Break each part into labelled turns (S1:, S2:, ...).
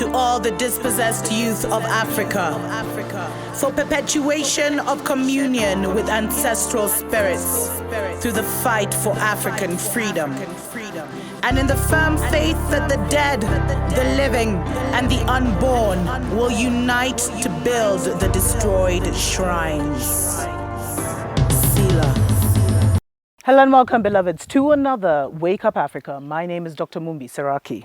S1: to all the dispossessed youth of Africa, for perpetuation of communion with ancestral spirits through the fight for African freedom, and in the firm faith that the dead, the living, and the unborn will unite to build the destroyed shrines. Selah. Hello and welcome, beloveds, to another Wake Up Africa. My name is Dr. Mumbi Saraki.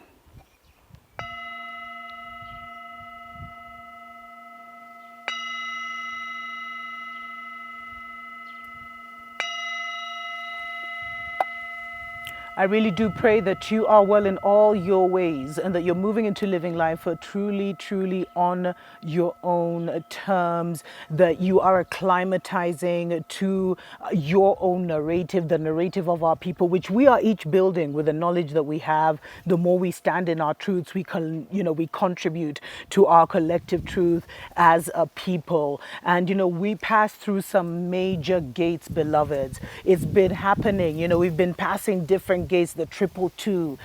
S1: I really do pray that you are well in all your ways and that you're moving into living life truly on your own terms, that you are acclimatizing to your own narrative, the narrative of our people, which we are each building with the knowledge that we have. The more we stand in our truths, we contribute to our collective truth as a people. And, we pass through some major gates, beloveds. It's been happening. We've been passing different gates, the 222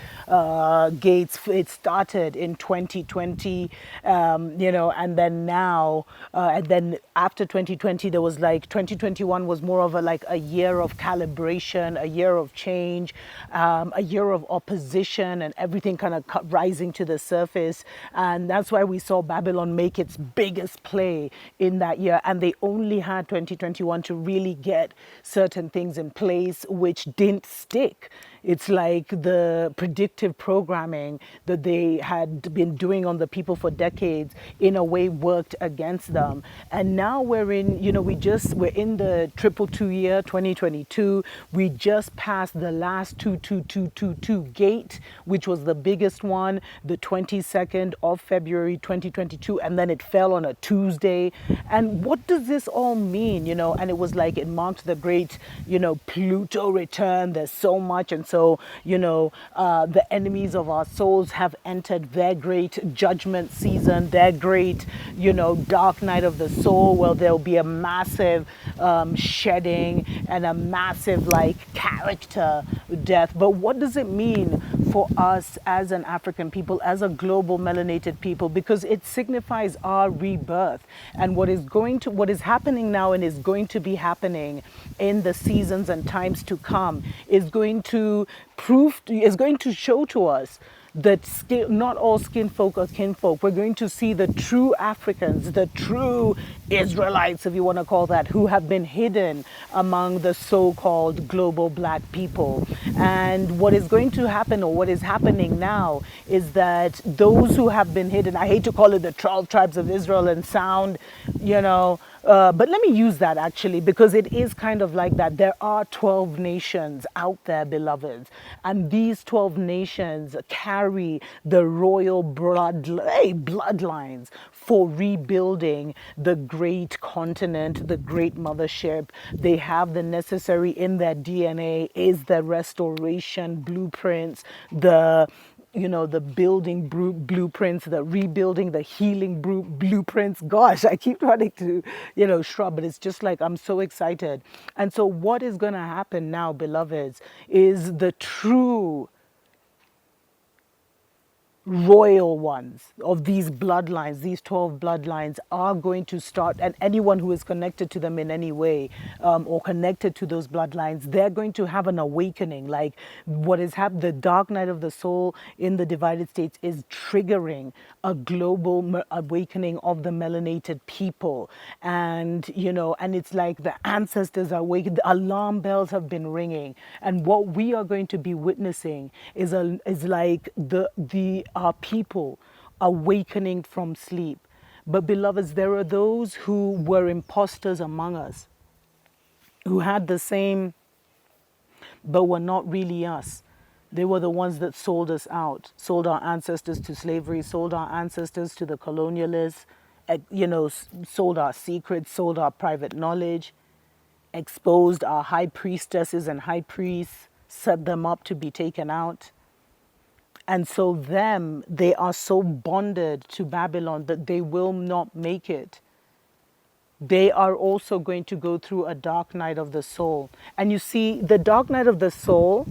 S1: gates. It started in 2020, and then now, and then after 2020, there was 2021 was more of a year of calibration, a year of change, a year of opposition, and everything kind of rising to the surface. And that's why we saw Babylon make its biggest play in that year. And they only had 2021 to really get certain things in place, which didn't stick. It's like the predictive programming that they had been doing on the people for decades in a way worked against them. And now we're in, we're in the 222 year, 2022. We just passed the last 22222 gate, which was the biggest one, the 22nd of February, 2022. And then it fell on a Tuesday. And what does this all mean? And it was it marked the great, Pluto return. There's so much. And so, the enemies of our souls have entered their great judgment season, their great, dark night of the soul, where there'll be a massive shedding and a massive character death. But what does it mean for us as an African people, as a global melanated people? Because it signifies our rebirth, and what is happening now and is going to be happening in the seasons and times to come is going to show to us that not all skin folk are kinfolk. We're going to see the true Africans, the true Israelites, if you want to call that, who have been hidden among the so-called global black people. And what is going to happen, or what is happening now, is that those who have been hidden, I hate to call it the 12 tribes of Israel and sound, but let me use that actually, because it is kind of like that. There are 12 nations out there, beloveds, and these 12 nations carry the royal bloodlines for rebuilding the great continent, the great mothership. They have the necessary in their DNA is the restoration blueprints, the building blueprints, the rebuilding, the healing blueprints. Gosh, I keep wanting to, shrub, but it's just I'm so excited. And so what is going to happen now, beloveds, is the true royal ones of these bloodlines, these 12 bloodlines, are going to start, and anyone who is connected to them in any way, or connected to those bloodlines, they're going to have an awakening. What is happening, the dark night of the soul in the divided states is triggering a global awakening of the melanated people. And and it's the ancestors are awakened, the alarm bells have been ringing, and what we are going to be witnessing is our people awakening from sleep. But beloveds, there are those who were imposters among us, who had the same, but were not really us. They were the ones that sold us out, sold our ancestors to slavery, sold our ancestors to the colonialists, sold our secrets, sold our private knowledge, exposed our high priestesses and high priests, set them up to be taken out. And so they are so bonded to Babylon that they will not make it. They are also going to go through a dark night of the soul. And you see, the dark night of the soul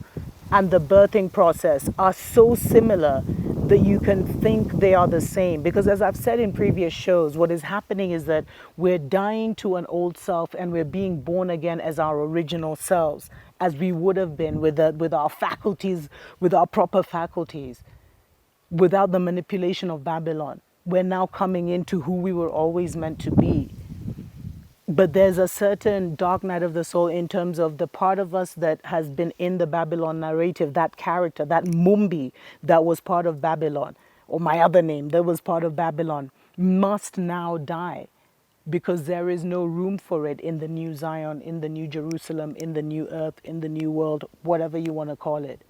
S1: and the birthing process are so similar that you can think they are the same. Because as I've said in previous shows, what is happening is that we're dying to an old self and we're being born again as our original selves, as we would have been with our faculties, with our proper faculties, without the manipulation of Babylon. We're now coming into who we were always meant to be. But there's a certain dark night of the soul in terms of the part of us that has been in the Babylon narrative, that character, that Mumbi that was part of Babylon, or my other name that was part of Babylon, must now die, because there is no room for it in the new Zion, in the new Jerusalem, in the new earth, in the new world, whatever you want to call it.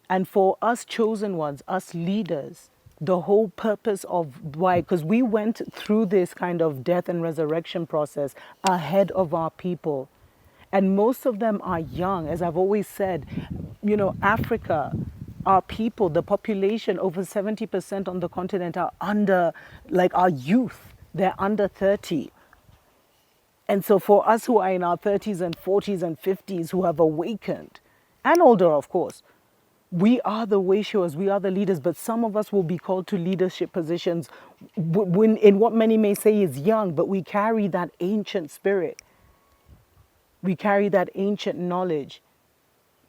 S1: And for us chosen ones, us leaders, the whole purpose of why, because we went through this kind of death and resurrection process ahead of our people. And most of them are young. As I've always said, Africa, our people, the population, over 70% on the continent are under, like our youth, they're under 30. And so for us who are in our 30s and 40s and 50s who have awakened, and older, of course, we are the way showers, we are the leaders, but some of us will be called to leadership positions when, in what many may say is young, but we carry that ancient spirit. We carry that ancient knowledge,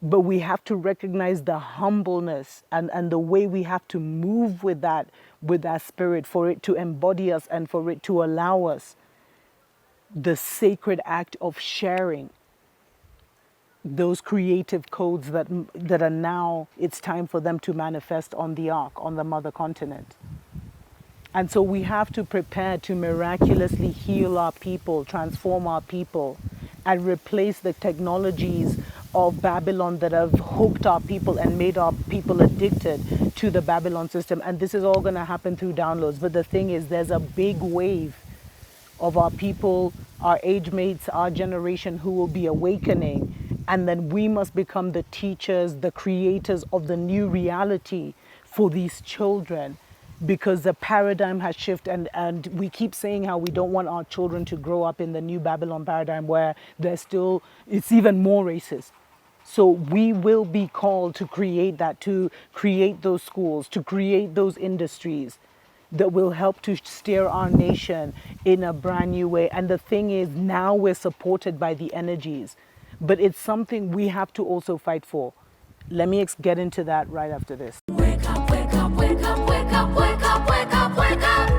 S1: but we have to recognize the humbleness and the way we have to move with that spirit for it to embody us and for it to allow us the sacred act of sharing those creative codes that are now, it's time for them to manifest on the ark, on the mother continent. And so we have to prepare to miraculously heal our people, transform our people, and replace the technologies of Babylon that have hooked our people and made our people addicted to the Babylon system. And this is all going to happen through downloads. But the thing is, there's a big wave of our people, our age mates, our generation who will be awakening. And then we must become the teachers, the creators of the new reality for these children, because the paradigm has shifted. And we keep saying how we don't want our children to grow up in the new Babylon paradigm where it's even more racist. So we will be called to create that, to create those schools, to create those industries that will help to steer our nation in a brand new way. And the thing is, now we're supported by the energies, but it's something we have to also fight for. Let me get into that right after this.
S2: Wake up, wake up, wake up, wake up, wake up, wake up, wake up.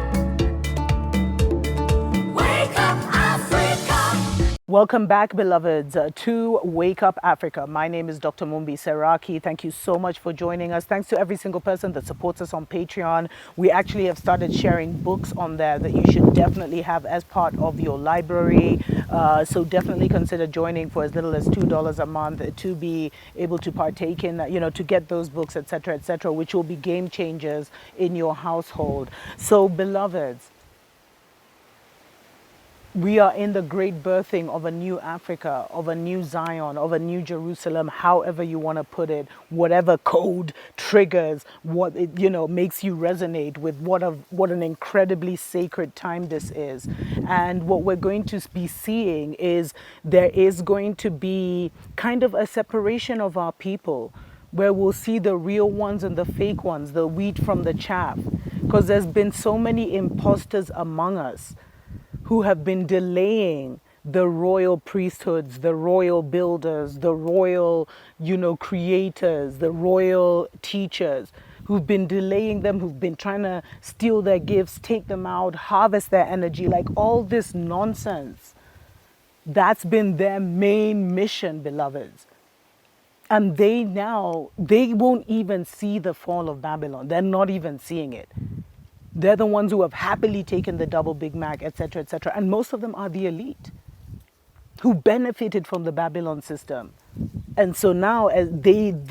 S2: Wake up, Africa.
S1: Welcome back, beloveds, to Wake Up Africa. My name is Dr. Mumbi Seraki. Thank you so much for joining us. Thanks to every single person that supports us on Patreon. We actually have started sharing books on there that you should definitely have as part of your library. So definitely consider joining for as little as $2 a month to be able to partake in, to get those books, etc., which will be game changers in your household. So, beloveds, we are in the great birthing of a new Africa, of a new Zion, of a new Jerusalem, however you want to put it, whatever code triggers what it, makes you resonate with what an incredibly sacred time this is. And what we're going to be seeing is there is going to be kind of a separation of our people, where we'll see the real ones and the fake ones, the wheat from the chaff, because there's been so many imposters among us who have been delaying the royal priesthoods, the royal builders, the royal, creators, the royal teachers, who've been delaying them, who've been trying to steal their gifts, take them out, harvest their energy, like all this nonsense. That's been their main mission, beloveds. And they won't even see the fall of Babylon. They're not even seeing it. They're the ones who have happily taken the double Big Mac, etc., etc. And most of them are the elite who benefited from the Babylon system. And so now,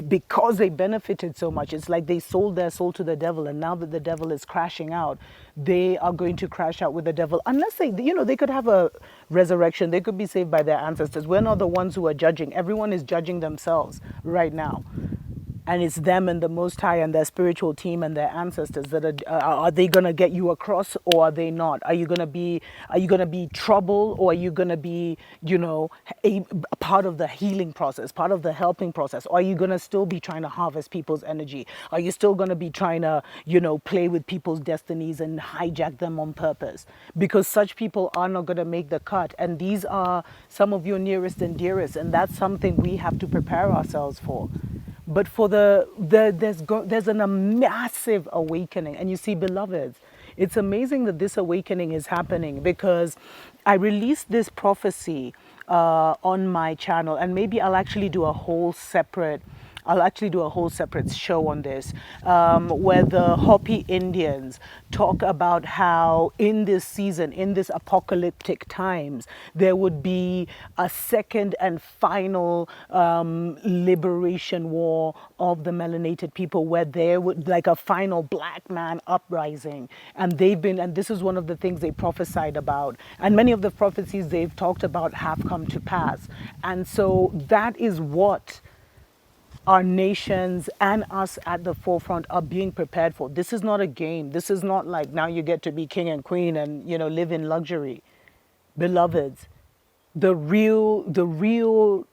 S1: because they benefited so much, it's like they sold their soul to the devil. And now that the devil is crashing out, they are going to crash out with the devil. Unless they could have a resurrection. They could be saved by their ancestors. We're not the ones who are judging. Everyone is judging themselves right now. and it's them and the Most High and their spiritual team and their ancestors that are they gonna get you across, or are they not? Are you gonna be trouble, or are you gonna be, a part of the healing process, part of the helping process? Or are you gonna still be trying to harvest people's energy? Are you still gonna be trying to, play with people's destinies and hijack them on purpose? Because such people are not gonna make the cut, and these are some of your nearest and dearest, and that's something we have to prepare ourselves for. But for there's a massive awakening, and you see, beloveds, it's amazing that this awakening is happening because I released this prophecy on my channel, and maybe I'll actually do a whole separate show on this, where the Hopi Indians talk about how in this season, in this apocalyptic times, there would be a second and final liberation war of the melanated people, where there would like a final black man uprising. And this is one of the things they prophesied about. And many of the prophecies they've talked about have come to pass. And so that is what our nations and us at the forefront are being prepared for. This is not a game. This is not like now you get to be king and queen and live in luxury. Beloveds, the real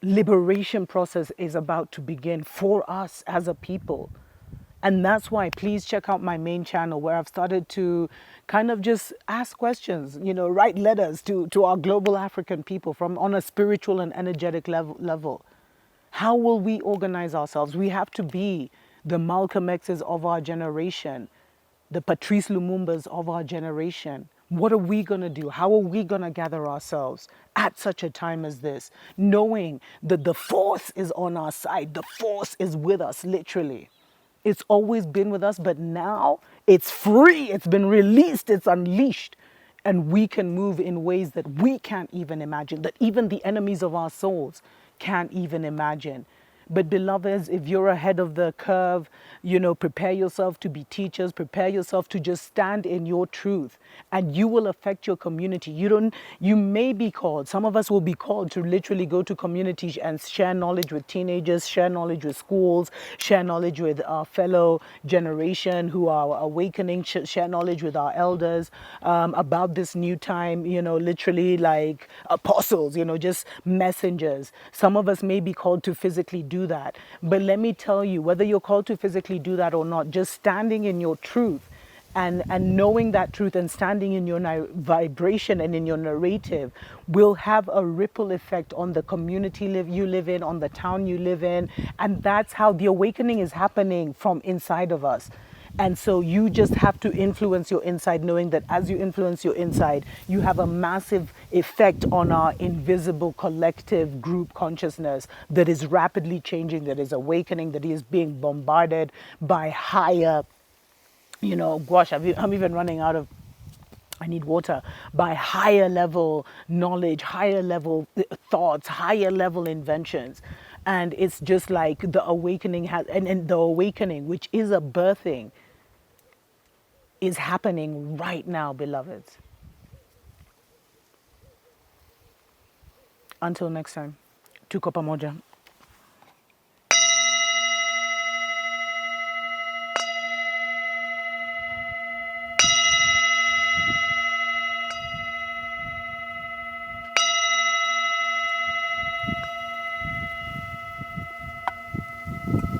S1: liberation process is about to begin for us as a people. And that's why please check out my main channel, where I've started to kind of just ask questions, write letters to our global African people from on a spiritual and energetic level. How will we organize ourselves? We have to be the Malcolm X's of our generation, the Patrice Lumumbas of our generation. What are we going to do? How are we going to gather ourselves at such a time as this, knowing that the force is on our side? The force is with us, literally. It's always been with us, but now it's free. It's been released. It's unleashed. And we can move in ways that we can't even imagine, that even the enemies of our souls can't even imagine. But beloveds, if you're ahead of the curve, prepare yourself to be teachers, prepare yourself to just stand in your truth, and you will affect your community. You may be called, some of us will be called to literally go to communities and share knowledge with teenagers, share knowledge with schools, share knowledge with our fellow generation who are awakening, share knowledge with our elders about this new time, literally like apostles, just messengers. Some of us may be called to physically do that. But let me tell you, whether you're called to physically do that or not, just standing in your truth and knowing that truth and standing in your vibration and in your narrative will have a ripple effect on the community you live in, on the town you live in. And that's how the awakening is happening from inside of us. And so you just have to influence your inside, knowing that as you influence your inside, you have a massive effect on our invisible collective group consciousness that is rapidly changing, that is awakening, that is being bombarded by higher, gosh, I'm even running out of, I need water, by higher level knowledge, higher level thoughts, higher level inventions. And it's just like the awakening and the awakening, which is a birthing, is happening right now, beloveds. Until next time, tuko pamoja.